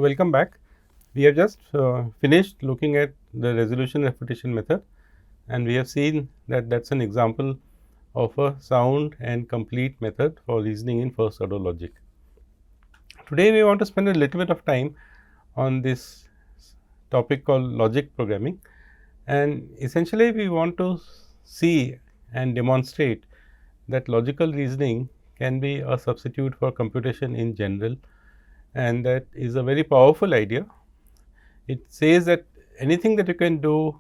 welcome back. We have just finished looking at the resolution refutation method, and we have seen that that is an example of a sound and complete method for reasoning in first order logic. Today, we want to spend a little bit of time on this topic called logic programming, and essentially we want to see and demonstrate that logical reasoning can be a substitute for computation in general, and that is a very powerful idea. It says that anything that you can do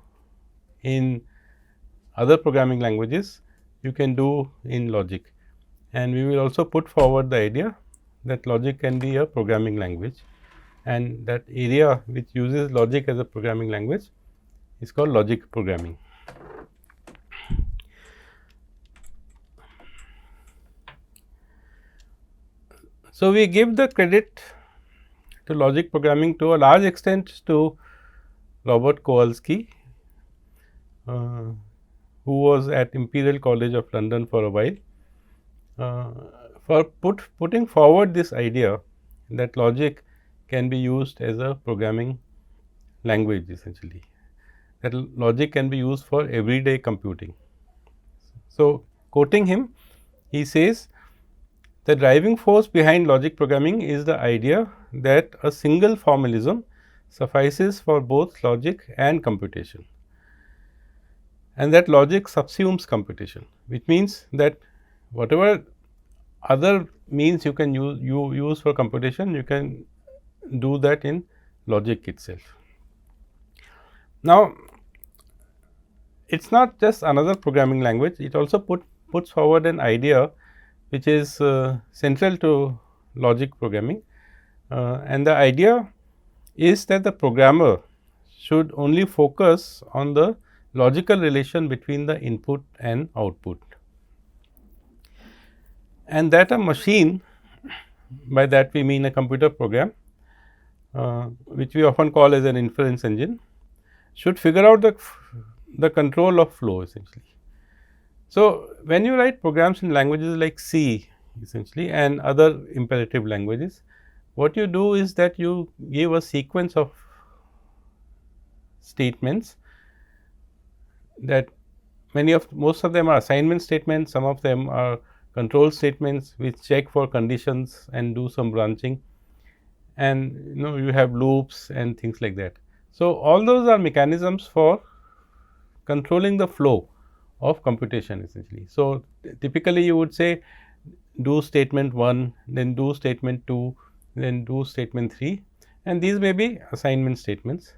in other programming languages, you can do in logic, and we will also put forward the idea that logic can be a programming language, and that area which uses logic as a programming language is called logic programming. So, we give the credit to logic programming to a large extent to Robert Kowalski, who was at Imperial College of London for a while, for putting forward this idea that logic can be used as a programming language, essentially, that logic can be used for everyday computing. So, quoting him, he says, the driving force behind logic programming is the idea that a single formalism suffices for both logic and computation, and that logic subsumes computation, which means that whatever other means you can use for computation, you can do that in logic itself. Now, it is not just another programming language, it also puts forward an idea which is central to logic programming, and the idea is that the programmer should only focus on the logical relation between the input and output, and that a machine, by that we mean a computer program, which we often call as an inference engine, should figure out the control of flow, essentially. So, when you write programs in languages like C, essentially, and other imperative languages, what you do is that you give a sequence of statements that most of them are assignment statements, some of them are control statements which check for conditions and do some branching, and you have loops and things like that. So, all those are mechanisms for controlling the flow of computation, essentially. So, typically you would say do statement 1, then do statement 2, then do statement 3, and these may be assignment statements.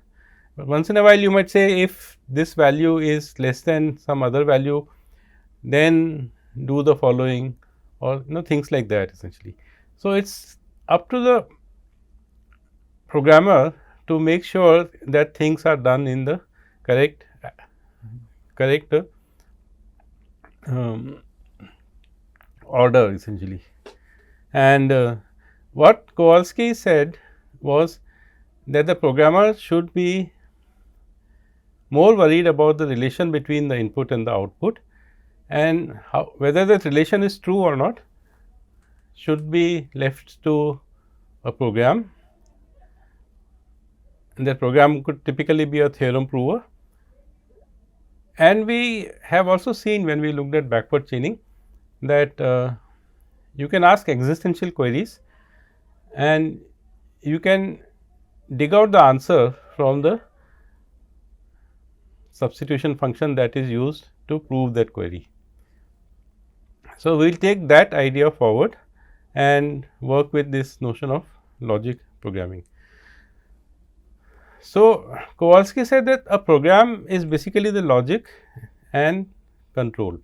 But once in a while you might say, if this value is less than some other value, then do the following, or things like that, essentially. So, it is up to the programmer to make sure that things are done in the correct order, essentially. And what Kowalski said was that the programmer should be more worried about the relation between the input and the output, and whether that relation is true or not should be left to a program, and that program could typically be a theorem prover. And we have also seen, when we looked at backward chaining, that you can ask existential queries and you can dig out the answer from the substitution function that is used to prove that query. So, we will take that idea forward and work with this notion of logic programming. So, Kowalski said that a program is basically the logic and control.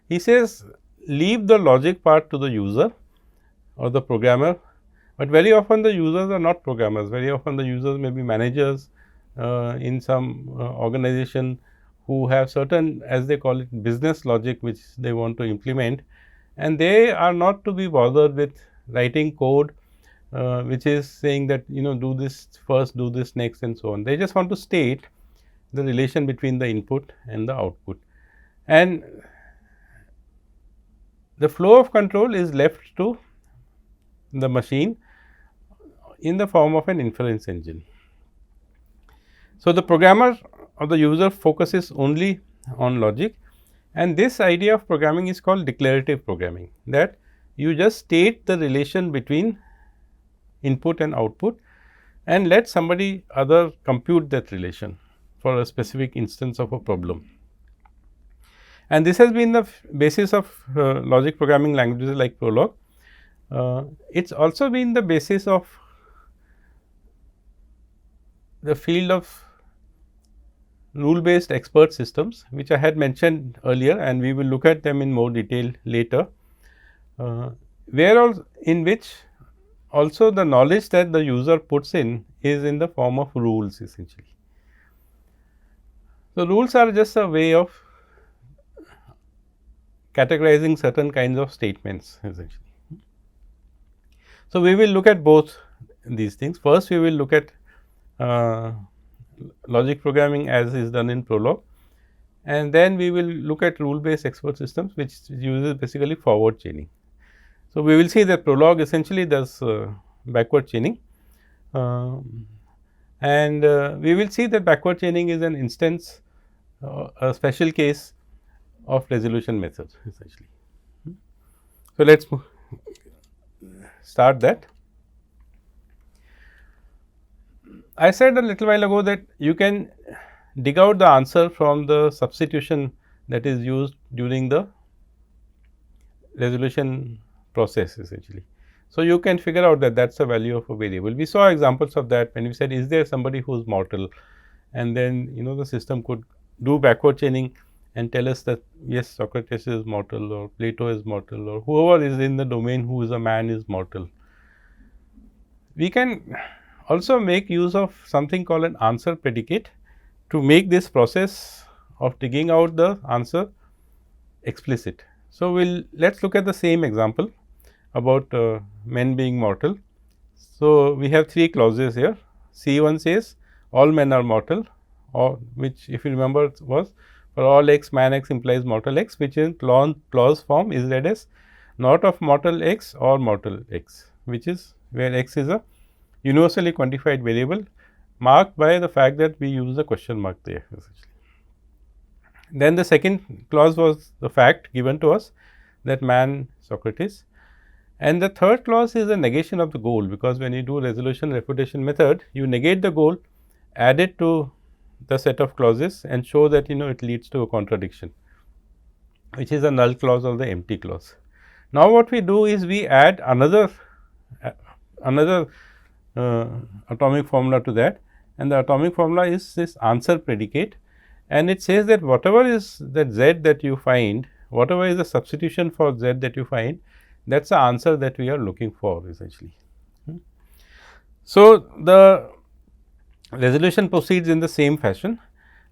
He says, leave the logic part to the user or the programmer, but very often the users are not programmers. Very often the users may be managers in some organization who have certain, as they call it, business logic which they want to implement, and they are not to be bothered with writing code which is saying that do this first, do this next, and so on. They just want to state the relation between the input and the output, and the flow of control is left to the machine in the form of an inference engine. So, the programmer or the user focuses only on logic, and this idea of programming is called declarative programming, that you just state the relation between input and output and let somebody other compute that relation for a specific instance of a problem. And this has been the basis of logic programming languages like Prolog. It has also been the basis of the field of rule based expert systems, which I had mentioned earlier, and we will look at them in more detail later, in which also the knowledge that the user puts in is in the form of rules essentially. So, rules are just a way of categorizing certain kinds of statements essentially. So, we will look at both these things. First, we will look at logic programming as is done in Prolog, and then we will look at rule based expert systems, which uses basically forward chaining. So, we will see that Prolog essentially does backward chaining, and we will see that backward chaining is an instance, a special case of resolution methods essentially. So, let us start that. I said a little while ago that you can dig out the answer from the substitution that is used during the resolution process essentially. So, you can figure out that is the value of a variable. We saw examples of that when we said, is there somebody who is mortal, and then the system could do backward chaining and tell us that yes, Socrates is mortal, or Plato is mortal, or whoever is in the domain who is a man is mortal. We can also make use of something called an answer predicate to make this process of digging out the answer explicit. So, let us look at the same example about men being mortal. So, we have three clauses here. C1 says all men are mortal, or which if you remember was for all x man x implies mortal x, which in clause form is read as not of mortal x or mortal x, which is where x is a universally quantified variable marked by the fact that we use the question mark there essentially. Then the second clause was the fact given to us that man Socrates, and the third clause is a negation of the goal, because when you do resolution refutation method, you negate the goal, add it to the set of clauses and show that it leads to a contradiction, which is a null clause or the empty clause. Now, what we do is we add another atomic formula to that, and the atomic formula is this answer predicate, and it says that whatever is that z that you find, whatever is the substitution for z that you find, that is the answer that we are looking for essentially. So, the resolution proceeds in the same fashion.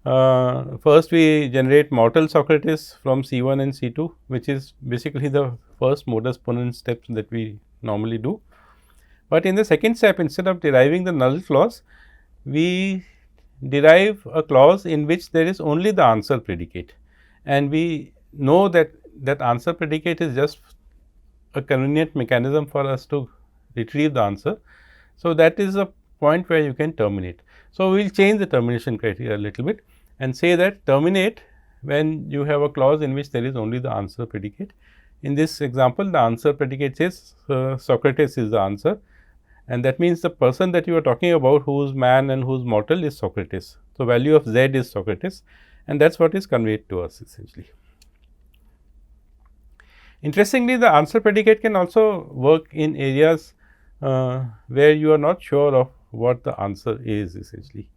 First, we generate mortal Socrates from C1 and C2, which is basically the first modus ponens steps that we normally do. But in the second step, instead of deriving the null clause, we derive a clause in which there is only the answer predicate, and we know that that answer predicate is just a convenient mechanism for us to retrieve the answer. So, that is a point where you can terminate. So, we will change the termination criteria a little bit and say that terminate when you have a clause in which there is only the answer predicate. In this example, the answer predicate says Socrates is the answer, and that means the person that you are talking about, who is man and who is mortal, is Socrates. So, value of z is Socrates, and that is what is conveyed to us essentially. Interestingly, the answer predicate can also work in areas where you are not sure of what the answer is essentially.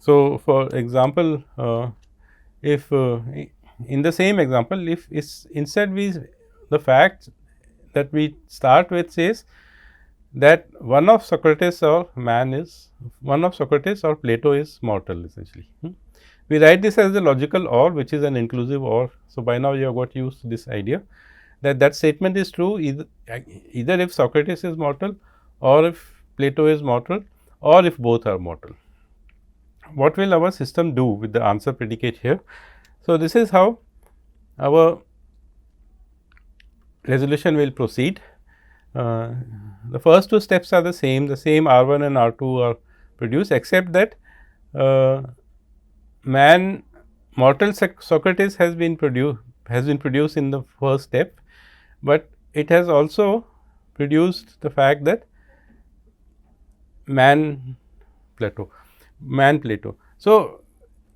So, for example, if in the same example, if instead the fact that we start with says that one of Socrates or Plato is mortal essentially. We write this as a logical OR, which is an inclusive OR. So, by now you have got used to this idea that statement is true either if Socrates is mortal, or if Plato is mortal, or if both are mortal. What will our system do with the answer predicate here? So, this is how our resolution will proceed. the first two steps are the same R1 and R2 are produced, except that mortal Socrates has been produced in the first step, but it has also produced the fact that man Plato. So,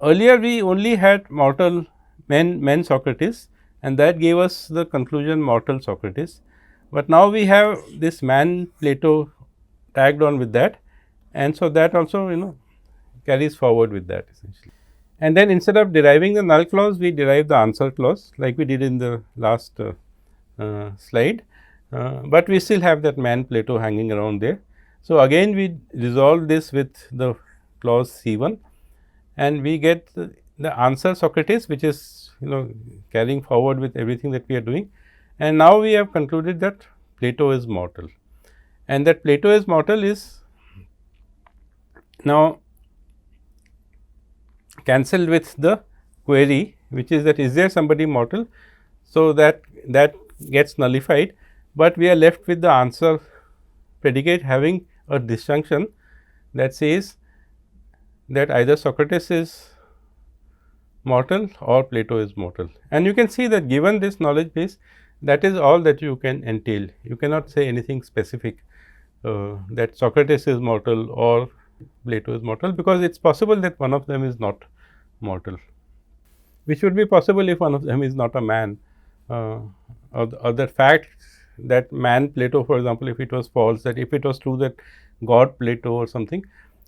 earlier we only had mortal men Socrates, and that gave us the conclusion mortal Socrates, but now we have this man Plato tagged on with that, and so that also carries forward with that essentially. And then instead of deriving the null clause, we derive the answer clause like we did in the last slide, but we still have that man Plato hanging around there. So, again we resolve this with the clause C1, and we get the answer Socrates, which is carrying forward with everything that we are doing. And now we have concluded that Plato is mortal, and that Plato is mortal is now cancelled with the query, which is that is there somebody mortal. So, that gets nullified, but we are left with the answer predicate having a disjunction that says that either Socrates is mortal or Plato is mortal. And you can see that given this knowledge base, that is all that you can entail. You cannot say anything specific that Socrates is mortal or Plato is mortal, because it is possible that one of them is not mortal, which would be possible if one of them is not a man, or the fact that man Plato, for example, if it was false, that if it was true that God Plato or something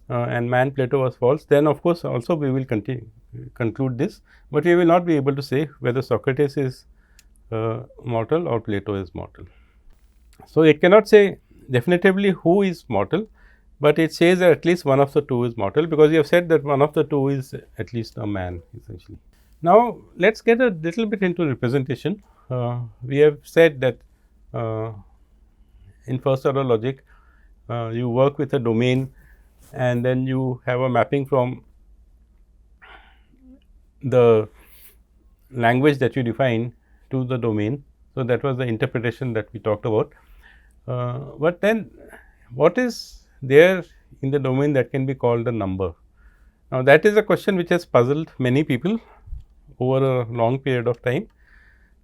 and man Plato was false, then of course, also we will conclude this, but we will not be able to say whether Socrates is mortal or Plato is mortal. So, it cannot say definitively who is mortal, but it says that at least one of the two is mortal, because you have said that one of the two is at least a man essentially. Now, let us get a little bit into representation. We have said that in first order logic, you work with a domain, and then you have a mapping from the language that you define to the domain. So, that was the interpretation that we talked about. But then what is there in the domain that can be called a number? Now, that is a question which has puzzled many people over a long period of time.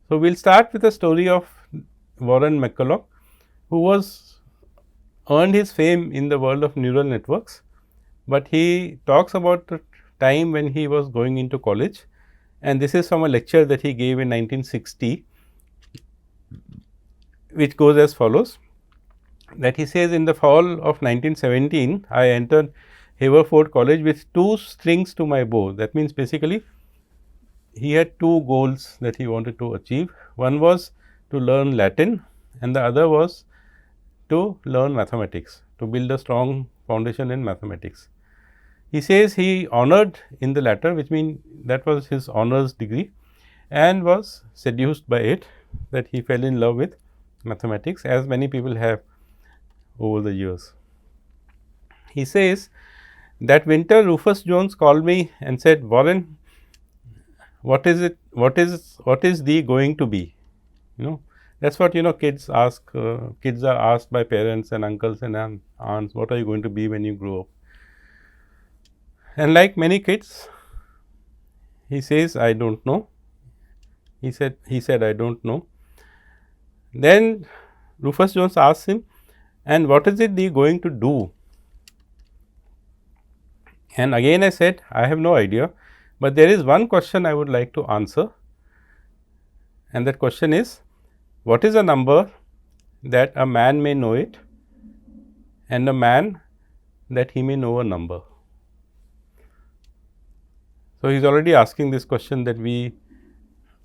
So, we will start with the story of Warren McCulloch, who earned his fame in the world of neural networks, but he talks about the time when he was going into college, and this is from a lecture that he gave in 1960, which goes as follows, that he says, in the fall of 1917, I entered Haverford College with 2 strings to my bow. That means, basically he had 2 goals that he wanted to achieve. One was to learn Latin, and the other was to learn mathematics, to build a strong foundation in mathematics. He says he honored in the latter, which means that was his honors degree, and was seduced by it, that he fell in love with mathematics, as many people have over the years. He says that winter Rufus Jones called me and said, Warren, what is thee going to be? That is what kids ask. Kids are asked by parents and uncles and aunts, what are you going to be when you grow up? And like many kids, he says, I don't know. He said, I don't know. Then Rufus Jones asks him, and what is it thee going to do? And again I said, I have no idea, but there is one question I would like to answer, and that question is, what is a number that a man may know it, and a man that he may know a number? So, he is already asking this question that we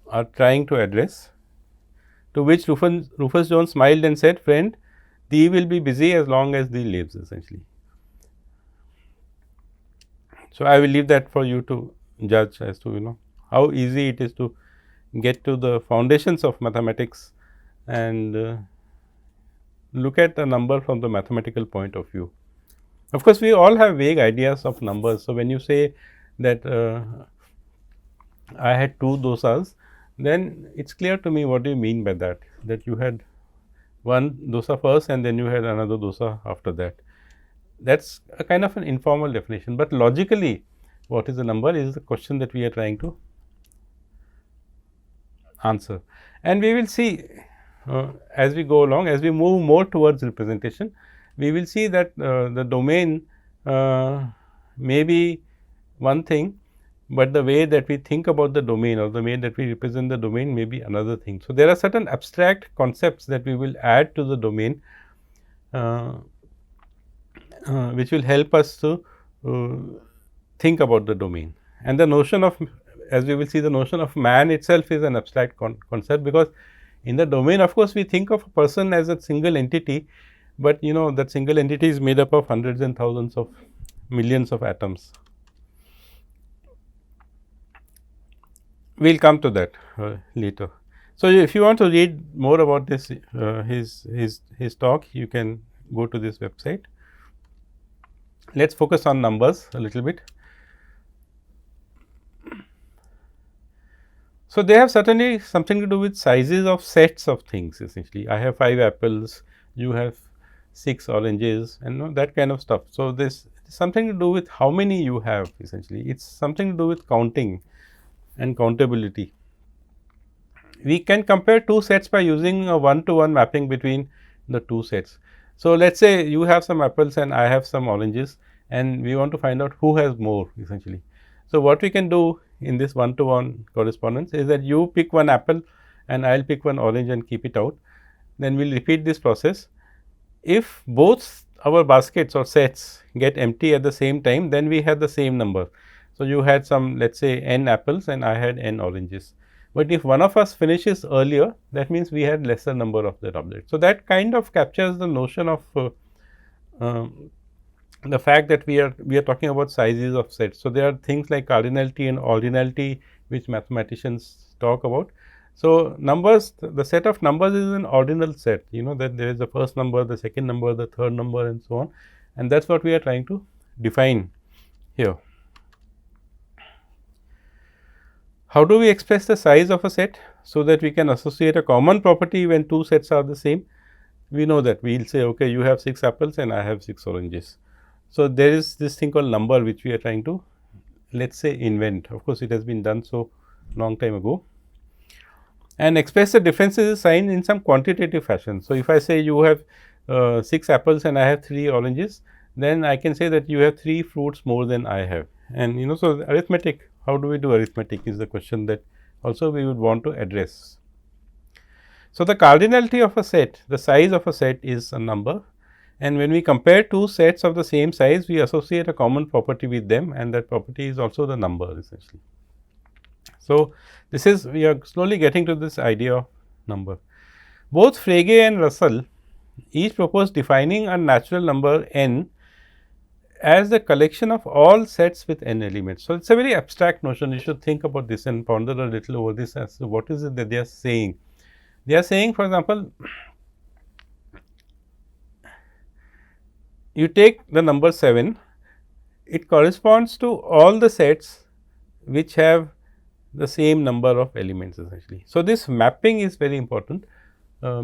are trying to address, to which Rufus Jones smiled and said, friend, thee will be busy as long as thee lives, essentially. So, I will leave that for you to judge as to how easy it is to get to the foundations of mathematics and look at a number from the mathematical point of view. Of course, we all have vague ideas of numbers. So, when you say that I had 2 dosas, then it is clear to me what do you mean by that, that you had one dosa first and then you had another dosa after that. That is a kind of an informal definition, but logically what is the number is the question that we are trying to answer. And we will see as we go along, as we move more towards representation, we will see that the domain may be one thing, but the way that we think about the domain or the way that we represent the domain may be another thing. So, there are certain abstract concepts that we will add to the domain, which will help us to think about the domain. And the notion of, as we will see, the notion of man itself is an abstract concept, because in the domain, of course, we think of a person as a single entity, but that single entity is made up of hundreds and thousands of millions of atoms. We will come to that later. So, if you want to read more about this his talk, you can go to this website. Let us focus on numbers a little bit. So, they have certainly something to do with sizes of sets of things. Essentially, I have 5 apples, you have 6 oranges, and that kind of stuff. So, this is something to do with how many you have. Essentially, it is something to do with counting and countability. We can compare 2 sets by using a one-to-one mapping between the 2 sets. So, let us say you have some apples and I have some oranges, and we want to find out who has more essentially. So, what we can do in this one-to-one correspondence is that you pick one apple and I will pick one orange and keep it out. Then we will repeat this process. If both our baskets or sets get empty at the same time, then we have the same number. So, you had some, let us say n apples and I had n oranges, but if one of us finishes earlier, that means we had lesser number of that object. So, that kind of captures the notion of the fact that we are talking about sizes of sets. So, there are things like cardinality and ordinality which mathematicians talk about. So, numbers, the set of numbers is an ordinal set, that there is the first number, the second number, the third number, and so on, and that is what we are trying to define here. How do we express the size of a set so that we can associate a common property when 2 sets are the same? We know that we will say, okay, you have 6 apples and I have 6 oranges. So, there is this thing called number which we are trying to, let us say, invent. Of course, it has been done so long time ago, and express the differences sign in some quantitative fashion. So, if I say you have 6 apples and I have 3 oranges, then I can say that you have 3 fruits more than I have. And so arithmetic, how do we do arithmetic is the question that also we would want to address. So, the cardinality of a set, the size of a set is a number, and when we compare 2 sets of the same size, we associate a common property with them, and that property is also the number essentially. So, this is, we are slowly getting to this idea of number. Both Frege and Russell each propose defining a natural number n as the collection of all sets with n elements. So, it is a very abstract notion, you should think about this and ponder a little over this as to what is it that they are saying. They are saying, for example, you take the number 7, it corresponds to all the sets which have the same number of elements essentially. So, this mapping is very important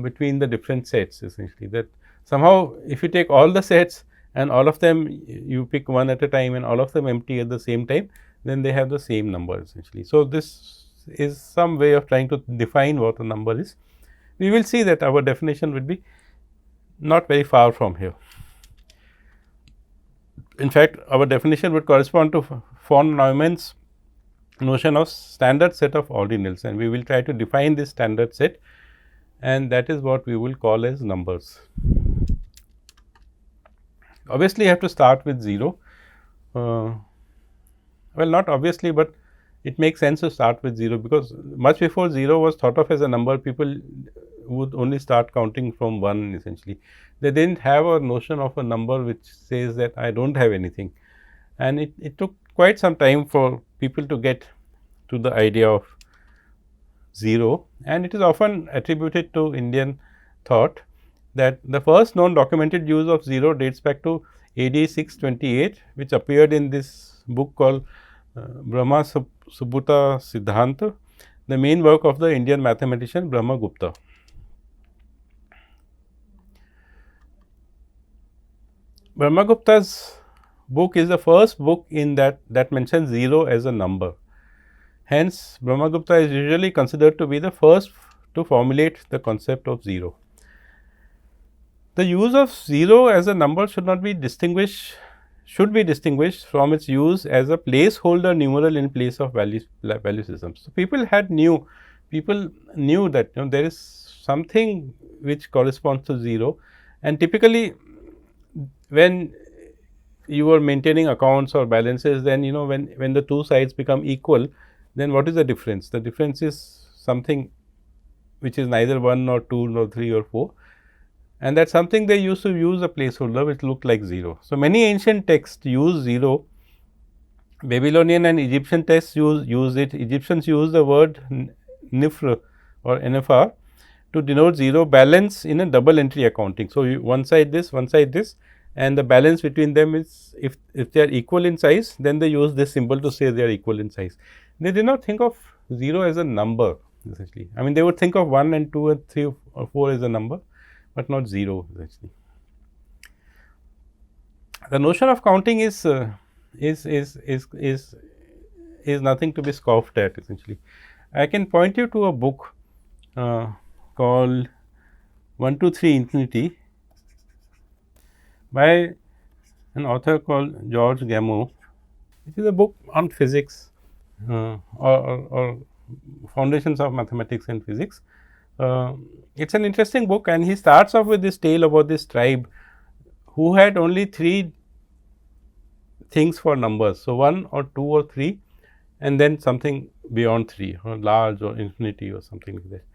between the different sets essentially, that somehow if you take all the sets and all of them you pick one at a time and all of them empty at the same time, then they have the same number essentially. So, this is some way of trying to define what a number is. We will see that our definition would be not very far from here. In fact, our definition would correspond to von Neumann's notion of standard set of ordinals, and we will try to define this standard set, and that is what we will call as numbers. Obviously, you have to start with 0. Well, not obviously, but it makes sense to start with 0, because much before 0 was thought of as a number, people would only start counting from 1 essentially. They did not have a notion of a number which says that I do not have anything, and it took quite some time for people to get to the idea of 0, and it is often attributed to Indian thought that the first known documented use of 0 dates back to AD 628, which appeared in this book called Brahma Subhuta Siddhanta, the main work of the Indian mathematician Brahmagupta. Brahmagupta's book is the first book in that mentions 0 as a number. Hence, Brahmagupta is usually considered to be the first to formulate the concept of 0. The use of 0 as a number should be distinguished from its use as a placeholder numeral in place of value systems. So, people knew that there is something which corresponds to 0, and typically when you were maintaining accounts or balances, then when the two sides become equal, then what is the difference? The difference is something which is neither 1 nor 2 nor 3 or 4, and that is something they used to use a placeholder which looked like 0. So, many ancient texts use 0. Babylonian and Egyptian texts use it. Egyptians use the word nifr or NFR to denote 0 balance in a double entry accounting. So, one side this, and the balance between them is if they are equal in size, then they use this symbol to say they are equal in size. They did not think of 0 as a number essentially. I mean, they would think of 1 and 2 and 3 or 4 as a number, but not 0 essentially. The notion of counting is nothing to be scoffed at essentially. I can point you to a book called 1 to 3 Infinity by an author called George Gamow. It is a book on physics or foundations of mathematics and physics. It is an interesting book, and he starts off with this tale about this tribe who had only 3 things for numbers. So, 1 or 2 or 3, and then something beyond 3 or large or infinity or something like that.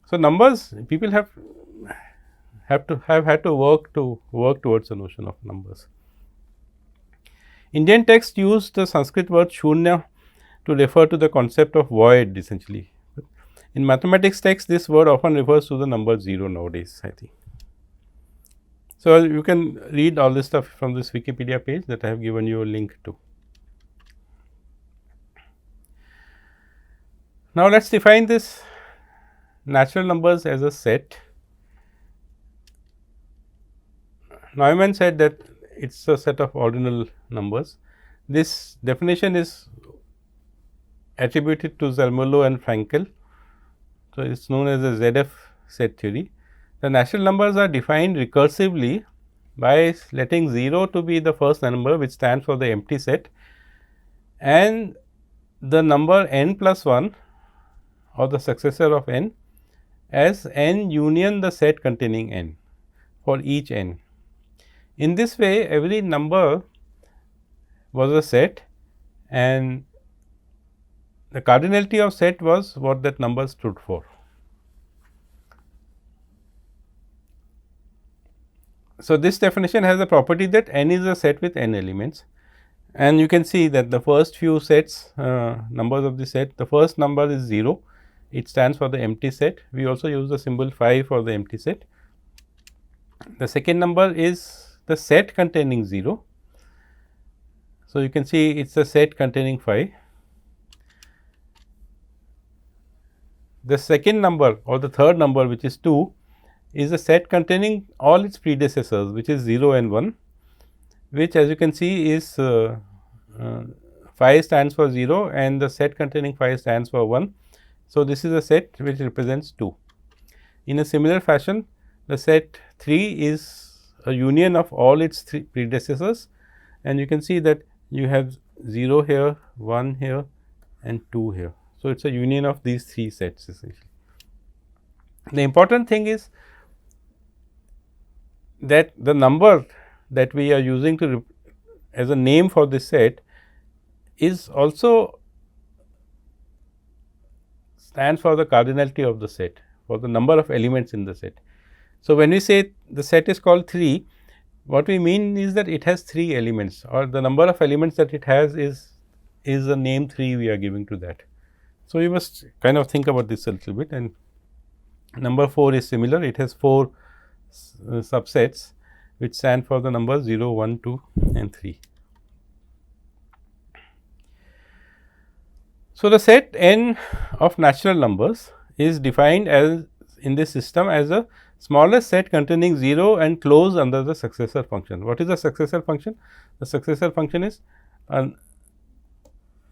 So, numbers, people have had to work towards the notion of numbers. Indian texts use the Sanskrit word shunya to refer to the concept of void essentially. In mathematics text, this word often refers to the number 0 nowadays, I think. So, you can read all this stuff from this Wikipedia page that I have given you a link to. Now, let us define this natural numbers as a set. Neumann said that it is a set of ordinal numbers. This definition is attributed to Zermelo and Fraenkel. So, it is known as the ZF set theory. The natural numbers are defined recursively by letting 0 to be the first number, which stands for the empty set, and the number n plus 1 or the successor of n as n union the set containing n for each n. In this way, every number was a set, and the cardinality of set was what that number stood for. So, this definition has the property that n is a set with n elements, and you can see that the first few sets numbers of the set, the first number is 0, it stands for the empty set. We also use the symbol phi for the empty set. The second number is the set containing 0. So, you can see it is a set containing phi. The second number or the third number, which is 2, is a set containing all its predecessors, which is 0 and 1, which as you can see is phi stands for 0 and the set containing phi stands for 1. So, this is a set which represents 2. In a similar fashion, the set 3 is a union of all its 3 predecessors, and you can see that you have 0 here, 1 here and 2 here. So, it is a union of these 3 sets essentially. The important thing is that the number that we are using to as a name for this set is also stands for the cardinality of the set, for the number of elements in the set. So, when we say the set is called 3, what we mean is that it has 3 elements, or the number of elements that it has is the name 3 we are giving to that. So, you must kind of think about this a little bit, and number 4 is similar. It has 4 subsets which stand for the numbers 0, 1, 2 and 3. So, the set n of natural numbers is defined as in this system as a smallest set containing 0 and closed under the successor function. What is the successor function? The successor function is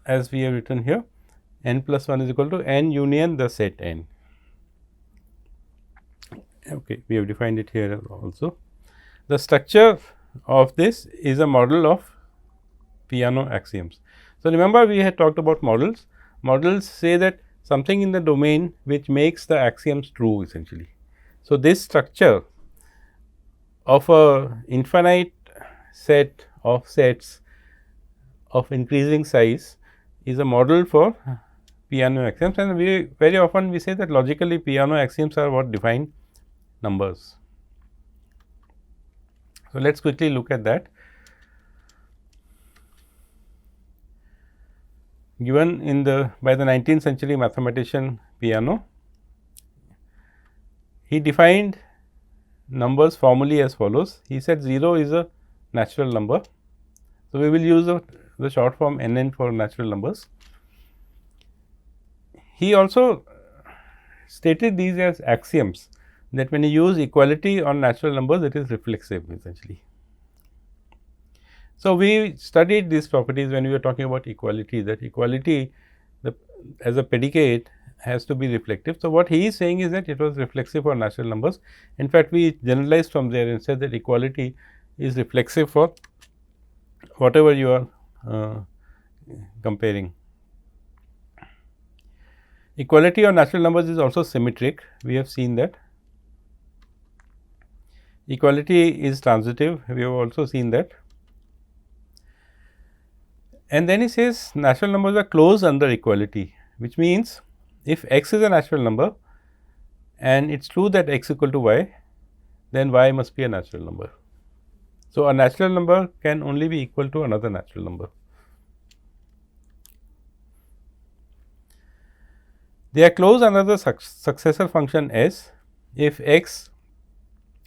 as we have written here, n plus 1 is equal to n union the set n. Okay, we have defined it here also. The structure of this is a model of Peano axioms. So, remember we had talked about models. Models say that something in the domain which makes the axioms true essentially. So, this structure of a infinite set of sets of increasing size is a model for Peano axioms, and we very often we say that logically Peano axioms are what define numbers. So, let us quickly look at that. Given in the by the 19th century mathematician Peano, he defined numbers formally as follows. He said 0 is a natural number. So, we will use the short form n for natural numbers. He also stated these as axioms, that when you use equality on natural numbers, it is reflexive essentially. So, we studied these properties when we were talking about equality, that equality as a predicate has to be reflective. So, what he is saying is that it was reflexive for natural numbers. In fact, we generalized from there and said that equality is reflexive for whatever you are comparing. Equality on natural numbers is also symmetric. We have seen that. Equality is transitive. We have also seen that. And then he says natural numbers are closed under equality, which means if x is a natural number and it is true that x equal to y, then y must be a natural number. So, a natural number can only be equal to another natural number. They are closed under the successor function s. If x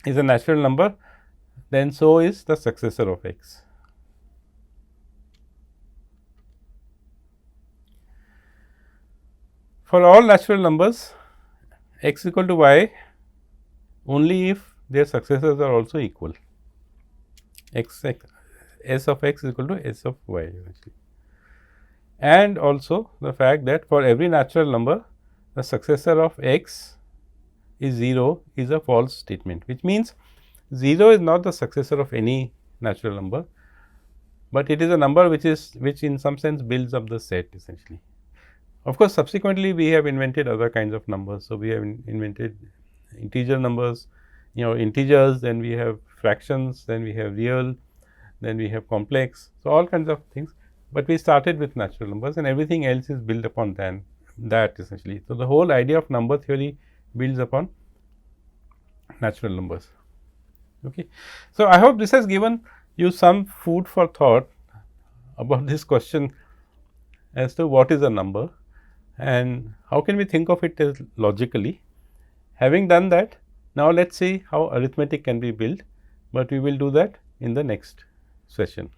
is a natural number, then so is the successor of x. For all natural numbers, x equal to y only if their successors are also equal. S of x is equal to s of y actually. And also the fact that for every natural number, the successor of x is 0 is a false statement, which means 0 is not the successor of any natural number, but it is a number which in some sense builds up the set essentially. Of course, subsequently we have invented other kinds of numbers. So, we have invented integer numbers, integers, then we have fractions, then we have real, then we have complex. So, all kinds of things, but we started with natural numbers and everything else is built upon that essentially. So, the whole idea of number theory builds upon natural numbers. Okay. So, I hope this has given you some food for thought about this question as to what is a number and how can we think of it as logically. Having done that, now let us see how arithmetic can be built, but we will do that in the next session.